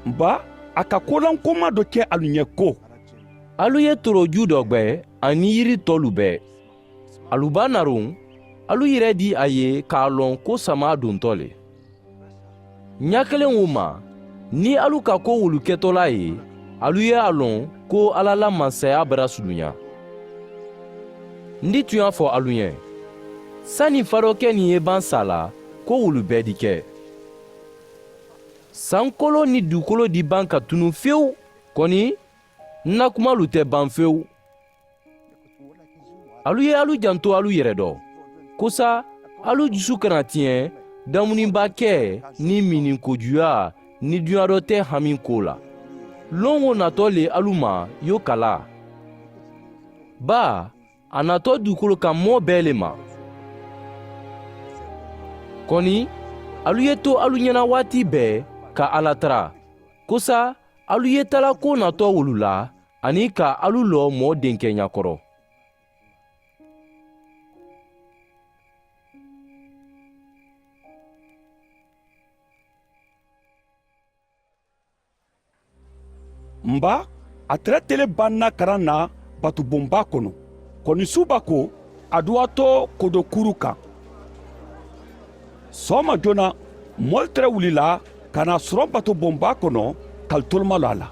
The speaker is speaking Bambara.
nba a ka kolankolon dɔ kɛ alu ɲɛ ko alu ye toroju dɔ gbɛ ani yiri tɔlu bɛɛ alu b'a narun alu yɛrɛ di a ye k'a lɔn ko sama dontɔ le ɲa kelen o ma ni alu ka ko wulukɛtɔla ye alu ye a lɔn ko ala la mansaya bara surunya n di tun y'a fɔ alu ɲɛ sanni fadɔkɛ nin ye ban sa la ko wulu bɛɛ di kɛ sankolo ni dugukolo di ban ka tunu fewu kɔni n na kumalu tɛ ban fewu alu ye alu janto alu yɛrɛ dɔ kosa alu dusu kana tiɲɛ damuniba kɛ ni minikojuya ni duɲa dɔ tɛ hami ko la lon o natɔ le alu ma yo kala ba a natɔ dugukolo kan mɔɔ bɛɛ le ma kɔni alu ye to alu ɲɛna waati bɛɛ ka ala tara kosa alu ye tala ko natɔ wolu la ani ka alu lɔ mɔɔ denkɛ ɲakɔrɔ nba a tɛrɛ tele banna karan na batubonba kɔnɔ kɔnisuba ko a duwatɔ kodokuru kan sɔgɔma joona mɔli tɛrɛ wulila ka na sɔrɔ batubonba kɔnɔ k'alitoloma lɔ a la